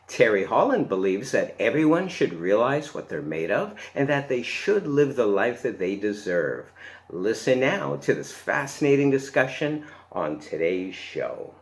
Terry Holland believes that everyone should realize what they're made of and that they should live the life that they deserve. Listen now to this fascinating discussion on today's show.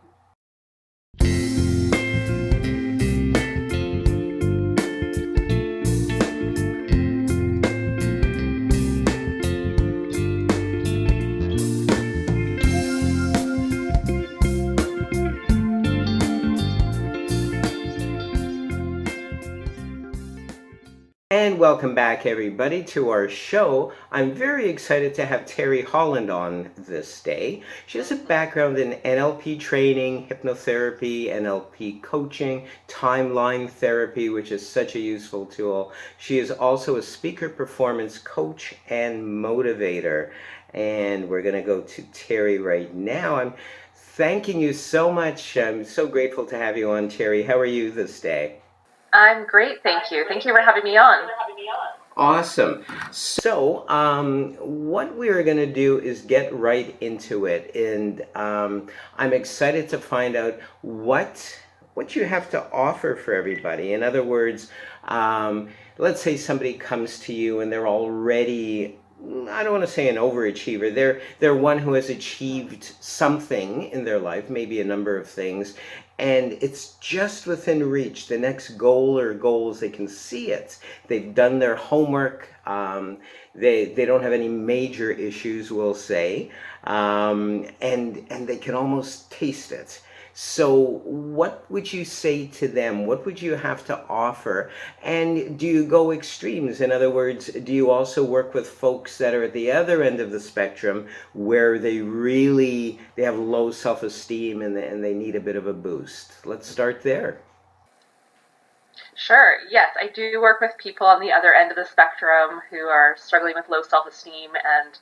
And welcome back, everybody, to our show. I'm very excited to have Teri Holland on this day. She has a background in NLP training, hypnotherapy, NLP coaching, timeline therapy, which is such a useful tool. She is also a speaker, performance coach, and motivator. And we're going to go to Teri right now. I'm thanking you so much. I'm so grateful to have you on, Teri. How are you this day? I'm great, thank you. Thank you for having me on. Awesome. So, what we're going to do is get right into it, and I'm excited to find out what you have to offer for everybody. In other words, let's say somebody comes to you and they're already, I don't want to say an overachiever. They're one who has achieved something in their life, maybe a number of things, and it's just within reach. The next goal or goals, they can see it. They've done their homework. They don't have any major issues, we'll say, and they can almost taste it. So what would you say to them? What would you have to offer? And do you go extremes? In other words, do you also work with folks that are at the other end of the spectrum where they have low self-esteem and they need a bit of a boost? Let's start there. Sure, yes, I do work with people on the other end of the spectrum who are struggling with low self-esteem and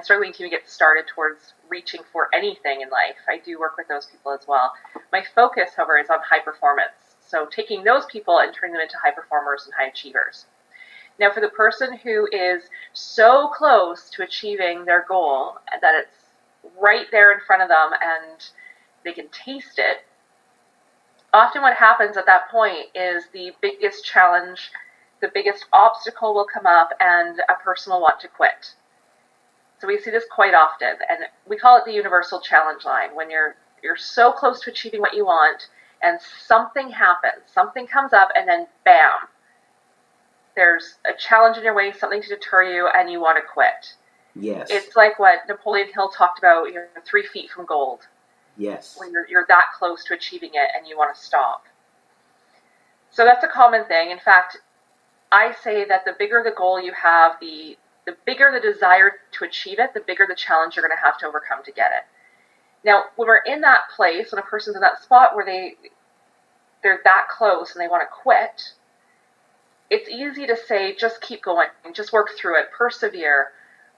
struggling to get started towards reaching for anything in life. I do work with those people as well. My focus, however, is on high performance. So taking those people and turning them into high performers and high achievers. Now, for the person who is so close to achieving their goal that it's right there in front of them and they can taste it, often what happens at that point is the biggest challenge, the biggest obstacle will come up and a person will want to quit. So we see this quite often, and we call it the universal challenge line. When you're so close to achieving what you want, and something happens, something comes up, and then bam, there's a challenge in your way, something to deter you, and you want to quit. Yes. It's like what Napoleon Hill talked about, 3 feet from gold. Yes. When you're that close to achieving it, and you want to stop. So that's a common thing. In fact, I say that the bigger the goal you have, the bigger the desire to achieve it, the bigger the challenge you're going to have to overcome to get it. Now, when we're in that place, when a person's in that spot where they're that close and they want to quit, it's easy to say, just keep going, just work through it, persevere.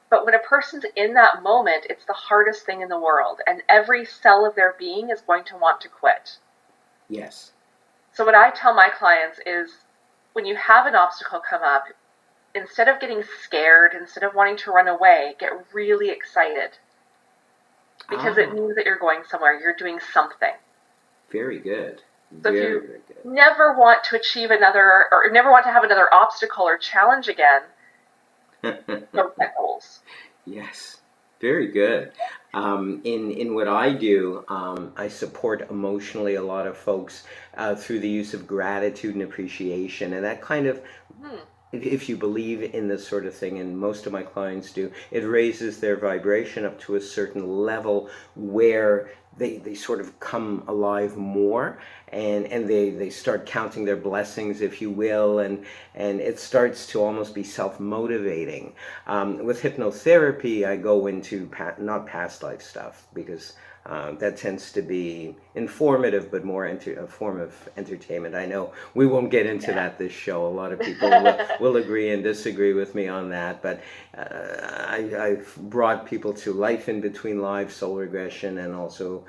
But when a person's in that moment, it's the hardest thing in the world, and every cell of their being is going to want to quit. Yes. So what I tell my clients is, when you have an obstacle come up, instead of getting scared, instead of wanting to run away, get really excited. Because it means that you're going somewhere, you're doing something. Very good. So if you never want to achieve another, or never want to have another obstacle or challenge again, don't set goals. Yes, very good. In what I do, I support emotionally a lot of folks through the use of gratitude and appreciation, and that kind of, if you believe in this sort of thing, and most of my clients do, it raises their vibration up to a certain level where they sort of come alive more, and they start counting their blessings, if you will, and it starts to almost be self-motivating. With hypnotherapy, I go into not past life stuff, because that tends to be informative, but more a form of entertainment. I know we won't get into that this show. A lot of people will agree and disagree with me on that, but I've brought people to life in between lives, soul regression, and also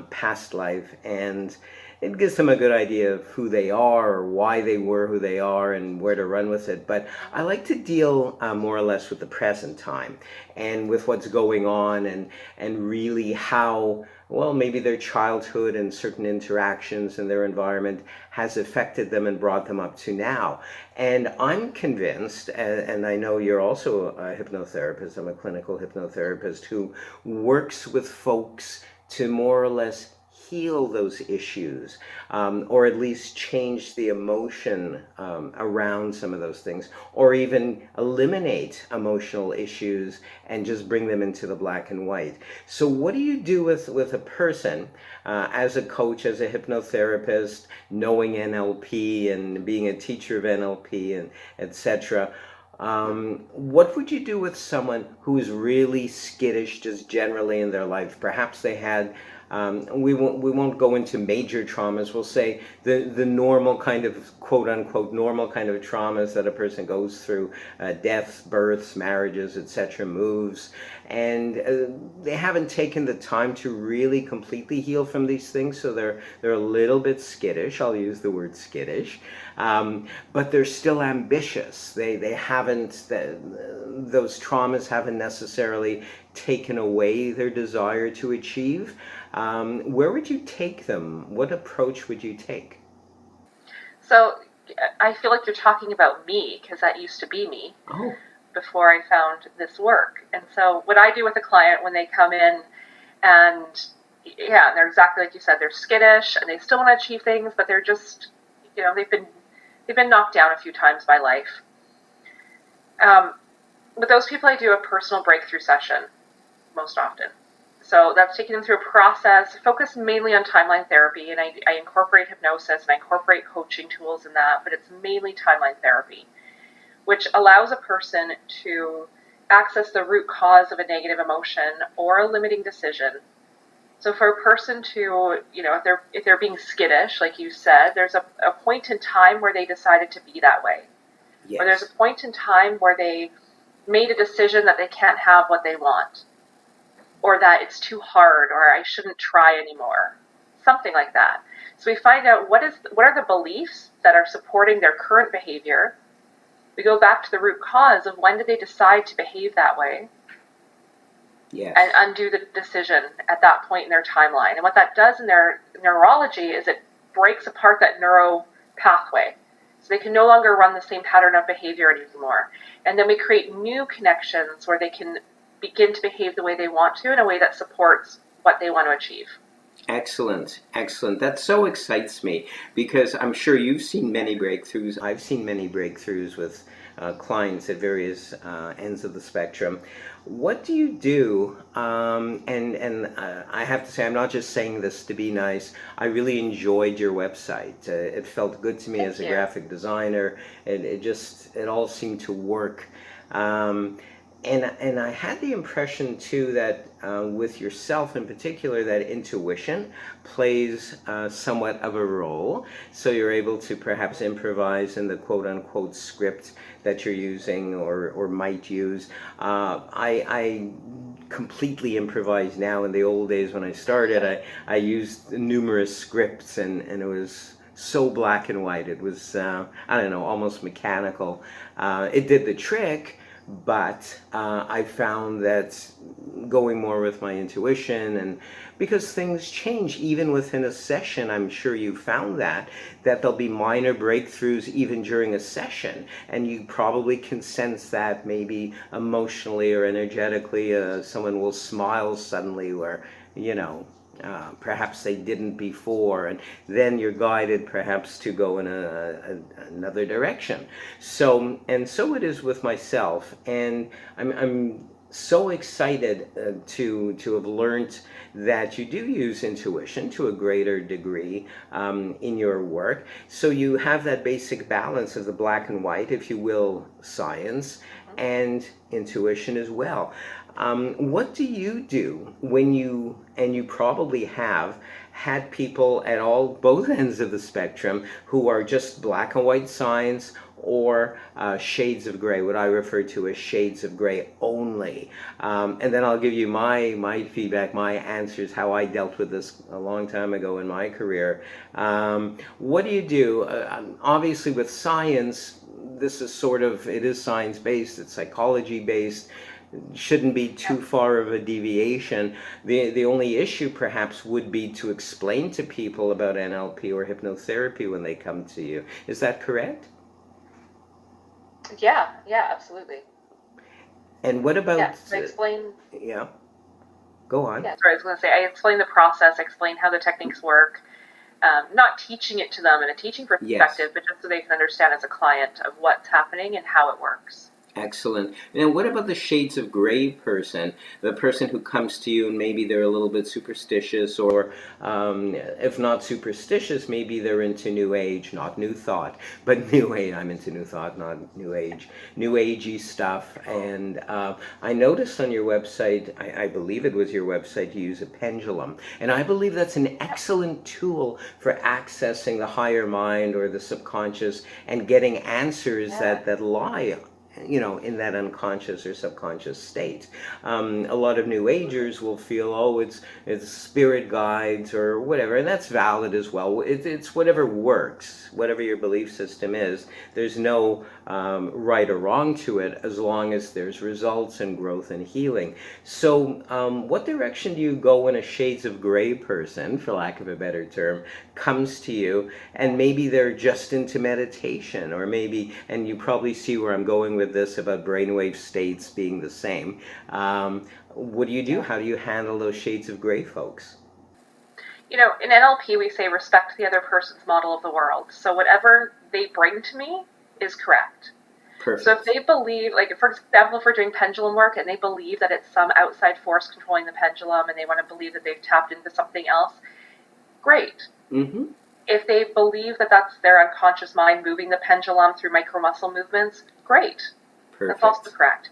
past life, and it gives them a good idea of who they are or why they were who they are and where to run with it. But I like to deal more or less with the present time and with what's going on, and really how well, maybe their childhood and certain interactions in their environment has affected them and brought them up to now. And I'm convinced, and I know you're also a hypnotherapist, I'm a clinical hypnotherapist who works with folks to more or less heal those issues, or at least change the emotion around some of those things, or even eliminate emotional issues and just bring them into the black and white. So, what do you do with a person as a coach, as a hypnotherapist, knowing NLP and being a teacher of NLP and etc.? What would you do with someone who is really skittish just generally in their life? Perhaps they had, we won't go into major traumas. We'll say the normal kind of quote unquote normal kind of traumas that a person goes through, deaths, births, marriages, etc., moves, and they haven't taken the time to really completely heal from these things, so they're a little bit skittish. I'll use the word skittish, but they're still ambitious. They haven't those traumas haven't necessarily taken away their desire to achieve. Where would you take them? What approach would you take? So I feel like you're talking about me because that used to be me Oh, before I found this work. And so what I do with a client when they come in and yeah, they're exactly like you said, they're skittish and they still want to achieve things, but they're just, they've been knocked down a few times by life. With those people, I do a personal breakthrough session most often. So that's taking them through a process, focused mainly on timeline therapy, and I incorporate hypnosis and I incorporate coaching tools in that, but it's mainly timeline therapy, which allows a person to access the root cause of a negative emotion or a limiting decision. So for a person to, if they're being skittish, like you said, there's a point in time where they decided to be that way. Or there's yes. a point in time where they made a decision that they can't have what they want, or that it's too hard, or I shouldn't try anymore, something like that. So we find out what are the beliefs that are supporting their current behavior. We go back to the root cause of when did they decide to behave that way, and Yes. undo the decision at that point in their timeline. And what that does in their neurology is it breaks apart that neuro pathway. So they can no longer run the same pattern of behavior anymore. And then we create new connections where they can begin to behave the way they want to in a way that supports what they want to achieve. Excellent, excellent. That so excites me because I'm sure you've seen many breakthroughs. I've seen many breakthroughs with clients at various ends of the spectrum. What do you do? And I have to say, I'm not just saying this to be nice. I really enjoyed your website. It felt good to me Thank as a you. graphic designer. It all seemed to work. Um, and I had the impression too that with yourself in particular, that intuition plays somewhat of a role. So you're able to perhaps improvise in the quote unquote script that you're using or might use. I completely improvise now. In the old days when I started, I used numerous scripts and it was so black and white. It was, I don't know, almost mechanical. It did the trick, but I found that going more with my intuition, and because things change even within a session, I'm sure you found that there'll be minor breakthroughs even during a session, and you probably can sense that maybe emotionally or energetically someone will smile suddenly, where you know perhaps they didn't before, and then you're guided perhaps to go in another direction. So it is with myself, and I'm so excited to have learned that you do use intuition to a greater degree in your work. So you have that basic balance of the black and white, if you will, science and intuition as well. What do you do when and you probably have had people at both ends of the spectrum who are just black and white science or shades of gray, what I refer to as shades of gray only. And then I'll give you my feedback, my answers, how I dealt with this a long time ago in my career. What do you do? Obviously, with science, this is it is science based, it's psychology based. shouldn't be too far of a deviation. The only issue perhaps would be to explain to people about NLP or hypnotherapy when they come to you. Is that correct? Yeah, yeah, absolutely. And what Yeah, about, I explain. yeah, go on. Yeah, sorry, I was going to say I explain the process, explain how the techniques work, not teaching it to them in a teaching Yes. perspective, but just so they can understand as a client of what's happening and how it works. Excellent. And what about the shades of gray person? The person who comes to you and maybe they're a little bit superstitious, or if not superstitious, maybe they're into New Age, not New Thought, but New Age. I'm into New Thought, not New Age. New Agey stuff. And I noticed on your website, I believe it was your website, you use a pendulum. And I believe that's an excellent tool for accessing the higher mind or the subconscious and getting answers Yeah. that lie, in that unconscious or subconscious state. A lot of New Agers will feel, oh, it's spirit guides or whatever, and that's valid as well. It's whatever works, whatever your belief system is. There's no right or wrong to it as long as there's results and growth and healing. So, what direction do you go when a shades of gray person, for lack of a better term, comes to you, and maybe they're just into meditation, or maybe, and you probably see where I'm going with this about brainwave states being the same. What do you do? Yeah. How do you handle those shades of gray folks? In NLP, we say respect the other person's model of the world. So whatever they bring to me is correct. So if Perfect. they believe, like for example, if we're doing pendulum work and they believe that it's some outside force controlling the pendulum and they want to believe that they've tapped into something else, great. Mm-hmm. If they believe that that's their unconscious mind moving the pendulum through micromuscle movements, great. That's also Perfect. correct.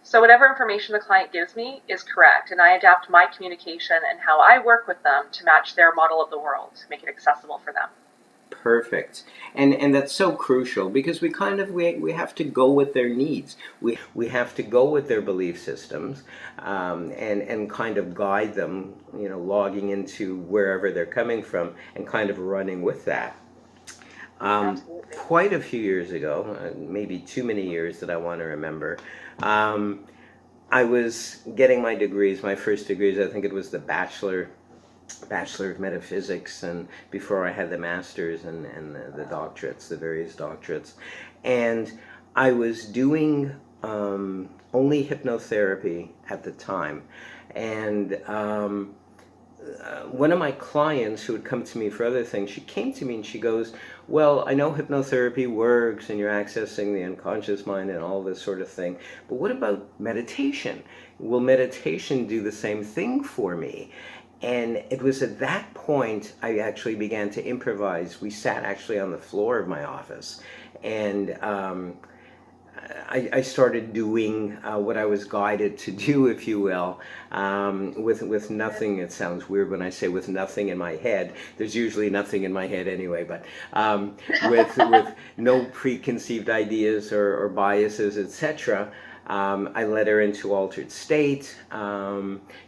So whatever information the client gives me is correct, and I adapt my communication and how I work with them to match their model of the world, to make it accessible for them. Perfect. And that's so crucial, because we have to go with their needs. We have to go with their belief systems, and kind of guide them, logging into wherever they're coming from and kind of running with that. Absolutely. Quite a few years ago, maybe too many years that I want to remember, um, I was getting my degrees, my first degrees. I think it was the Bachelor of Metaphysics, and before I had the Masters and the doctorates, the various doctorates. And I was doing only hypnotherapy at the time. And one of my clients who had come to me for other things, she came to me and she goes, well, I know hypnotherapy works and you're accessing the unconscious mind and all this sort of thing, but what about meditation? Will meditation do the same thing for me? And it was at that point I actually began to improvise. We sat actually on the floor of my office, and I started doing what I was guided to do, if you will, with nothing. It sounds weird when I say with nothing in my head. There's usually nothing in my head anyway, but with no preconceived ideas or biases, etc. I led her into altered state,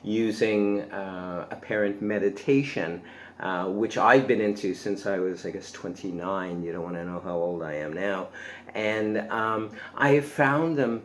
using apparent meditation, which I've been into since I was, I guess, 29. You don't want to know how old I am now. And I have found them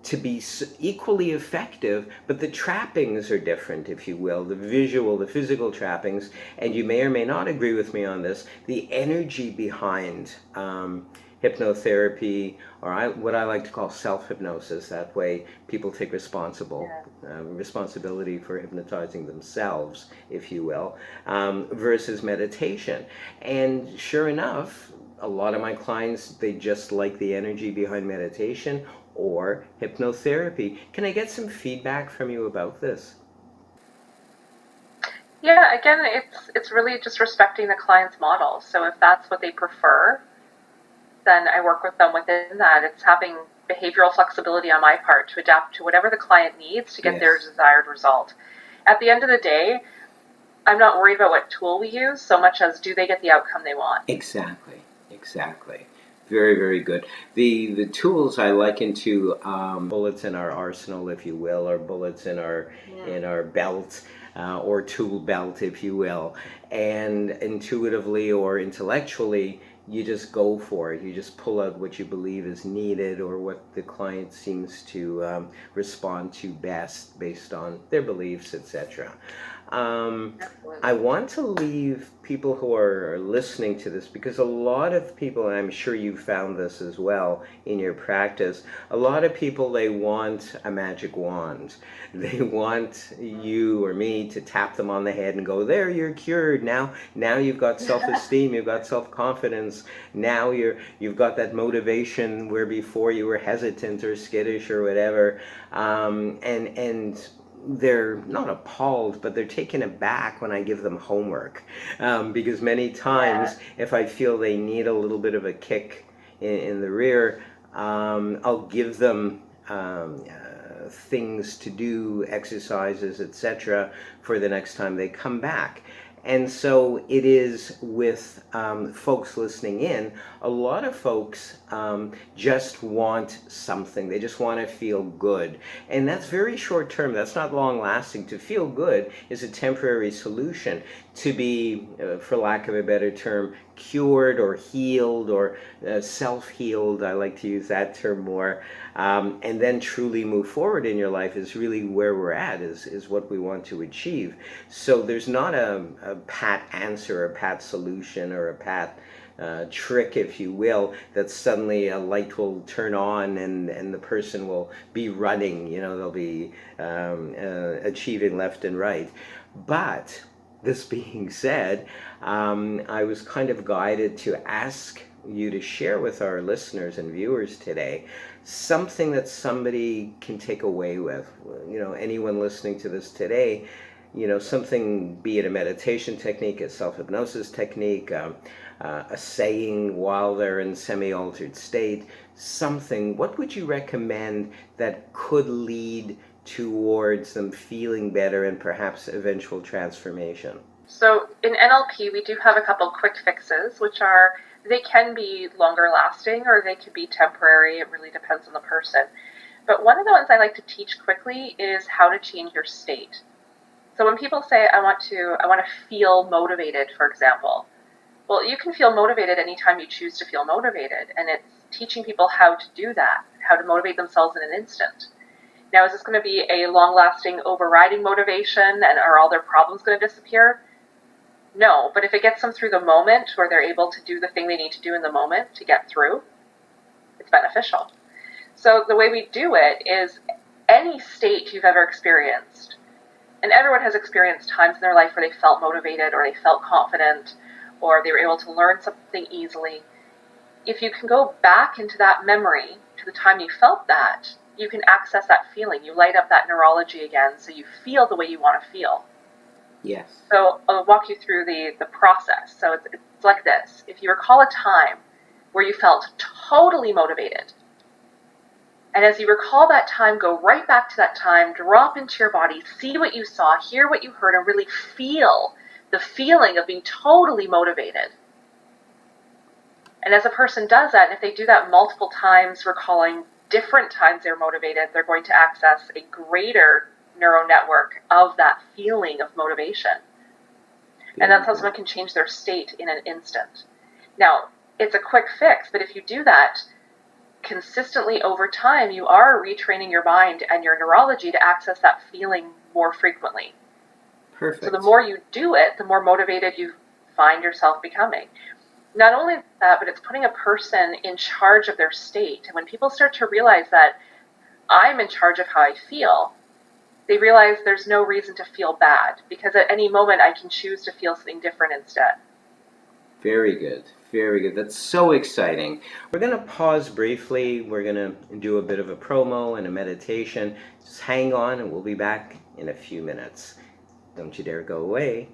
to be equally effective, but the trappings are different, if you will, the physical trappings, and you may or may not agree with me on this, the energy behind hypnotherapy, or what I like to call self-hypnosis. That way people take responsibility for hypnotizing themselves, if you will, versus meditation. And sure enough, a lot of my clients, they just like the energy behind meditation or hypnotherapy. Can I get some feedback from you about this? Yeah, again, it's really just respecting the client's model. So if that's what they prefer, then I work with them within that. It's having behavioral flexibility on my part to adapt to whatever the client needs to get their Yes. desired result. At the end of the day, I'm not worried about what tool we use so much as do they get the outcome they want. Exactly. Exactly. Very, very good. The tools I liken to bullets in our arsenal, if you will, or bullets in our belt, or tool belt, if you will. And intuitively or intellectually, you just go for it. You just pull out what you believe is needed or what the client seems to respond to best based on their beliefs, etc. I Absolutely. want to leave people who are listening to this, because a lot of people, and I'm sure you found this as well in your practice, a lot of people, they want a magic wand. They want you or me to tap them on the head and go, there, you're cured. Now you've got self-esteem, you've got self-confidence. Now you've got that motivation where before you were hesitant or skittish or whatever. And they're not appalled, but they're taken aback when I give them homework. Because many Yeah. times, if I feel they need a little bit of a kick in the rear, I'll give them things to do, exercises, etc., for the next time they come back. And so it is with folks listening in. A lot of folks just want something. They just want to feel good. And that's very short term. That's not long lasting. To feel good is a temporary solution. To be, for lack of a better term, cured or healed or self-healed, I like to use that term more, and then truly move forward in your life is really where we're at, is what we want to achieve. So there's not a pat answer, a pat solution, or a pat trick, if you will, that suddenly a light will turn on and the person will be running, they'll be achieving left and right. But this being said, I was kind of guided to ask you to share with our listeners and viewers today something that somebody can take away with. Anyone listening to this today, something, be it a meditation technique, a self-hypnosis technique, a saying while they're in semi-altered state, something. What would you recommend that could lead towards them feeling better and perhaps eventual transformation? So in NLP, we do have a couple quick fixes, which are they can be longer lasting or they could be temporary. It really depends on the person. But one of the ones I like to teach quickly is how to change your state. So when people say I want to feel motivated, for example, well, you can feel motivated anytime you choose to feel motivated, and it's teaching people how to do that, how to motivate themselves in an instant. Now, is this going to be a long-lasting, overriding motivation, and are all their problems going to disappear? No, but if it gets them through the moment where they're able to do the thing they need to do in the moment to get through, it's beneficial. So the way we do it is any state you've ever experienced, and everyone has experienced times in their life where they felt motivated or they felt confident or they were able to learn something easily. If you can go back into that memory to the time you felt that, you can access that feeling. You light up that neurology again so you feel the way you want to feel. Yes. So I'll walk you through the process. So it's like this. If you recall a time where you felt totally motivated, and as you recall that time, go right back to that time, drop into your body, see what you saw, hear what you heard, and really feel the feeling of being totally motivated. And as a person does that, and if they do that multiple times, recalling different times they're motivated, they're going to access a greater neural network of that feeling of motivation. And that's how someone can change their state in an instant. Now, it's a quick fix, but if you do that consistently over time, you are retraining your mind and your neurology to access that feeling more frequently. Perfect. So the more you do it, the more motivated you find yourself becoming. Not only that, but it's putting a person in charge of their state. And when people start to realize that I'm in charge of how I feel, they realize there's no reason to feel bad because at any moment I can choose to feel something different instead. Very good. Very good. That's so exciting. We're going to pause briefly. We're going to do a bit of a promo and a meditation. Just hang on and we'll be back in a few minutes. Don't you dare go away.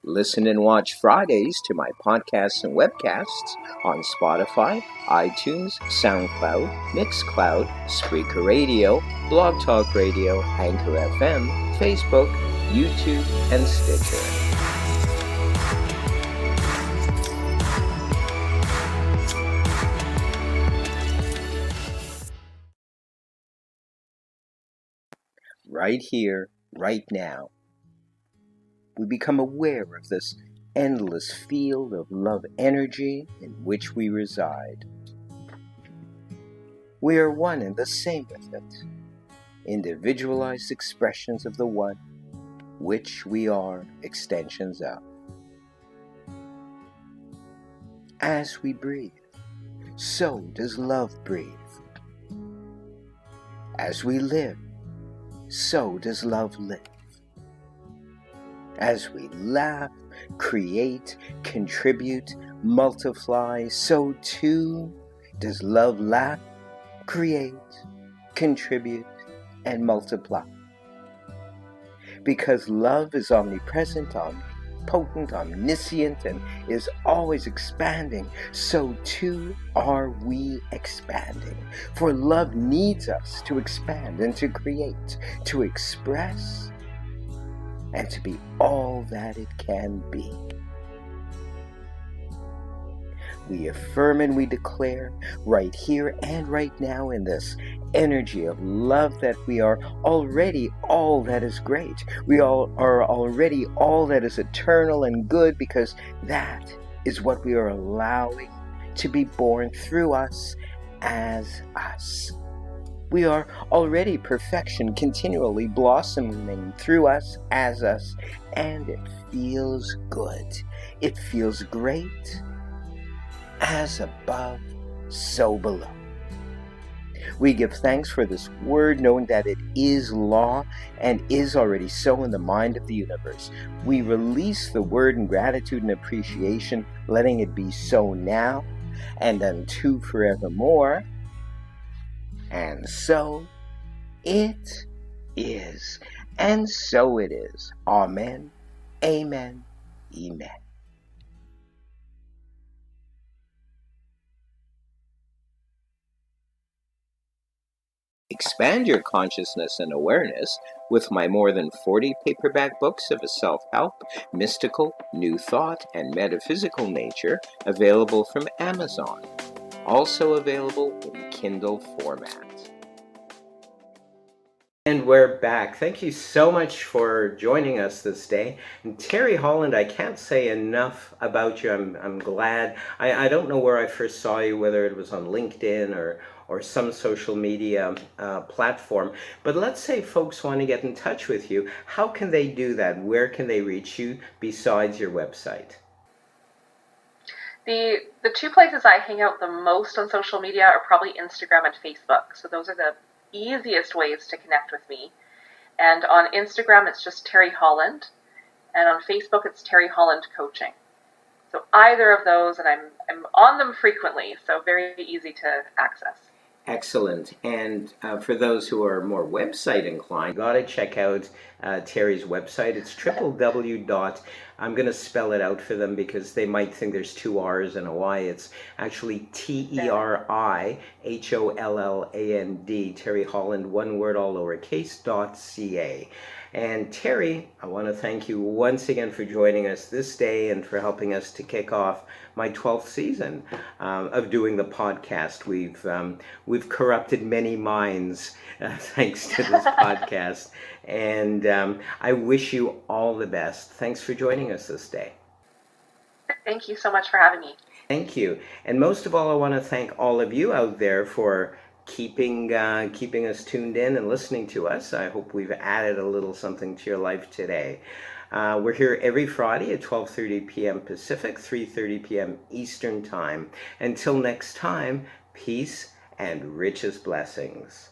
Listen and watch Fridays to my podcasts and webcasts on Spotify, iTunes, SoundCloud, Mixcloud, Spreaker Radio, Blog Talk Radio, Anchor FM, Facebook, YouTube, and Stitcher. Right here, right now, we become aware of this endless field of love energy in which we reside. We are one and the same with it, individualized expressions of the one, which we are extensions of. As we breathe, so does love breathe. As we live, so does love live. As we laugh, create, contribute, multiply, so too does love laugh, create, contribute, and multiply. Because love is omnipresent, omnipotent, omniscient, and is always expanding, so too are we expanding. For love needs us to expand and to create, to express, and to be all that it can be. We affirm and we declare right here and right now in this energy of love that we are already all that is great. We all are already all that is eternal and good, because that is what we are allowing to be born through us as us. We are already perfection, continually blossoming through us as us, and it feels good. It feels great. As above, so below. We give thanks for this word, knowing that it is law and is already so in the mind of the universe. We release the word in gratitude and appreciation, letting it be so now and unto forevermore. And so it is. And so it is. Amen. Amen. Amen. Expand your consciousness and awareness with my more than 40 paperback books of a self-help, mystical, new thought, and metaphysical nature, available from Amazon. Also available in Kindle format. And we're back. Thank you so much for joining us this day. And Teri Holland, I can't say enough about you. I'm glad. I don't know where I first saw you, whether it was on LinkedIn or some social media platform. But let's say folks want to get in touch with you. How can they do that? Where can they reach you besides your website? The two places I hang out the most on social media are probably Instagram and Facebook. So those are the easiest ways to connect with me. And on Instagram, it's just Teri Holland. And on Facebook, it's Teri Holland Coaching. So either of those, and I'm on them frequently, so very easy to access. Excellent. And for those who are more website inclined, got to check out Teri's website. It's www. I'm going to spell it out for them because they might think there's two R's and a Y. It's actually TeriHolland, Teri Holland, one word, all lowercase, .ca. And Teri, I want to thank you once again for joining us this day and for helping us to kick off my 12th season of doing the podcast. We've corrupted many minds thanks to this podcast. And I wish you all the best. Thanks for joining us this day. Thank you so much for having me. Thank you. And most of all, I want to thank all of you out there for keeping us tuned in and listening to us. I hope we've added a little something to your life today. We're here every Friday at 12:30 p.m. Pacific, 3:30 p.m. Eastern Time. Until next time, peace and richest blessings.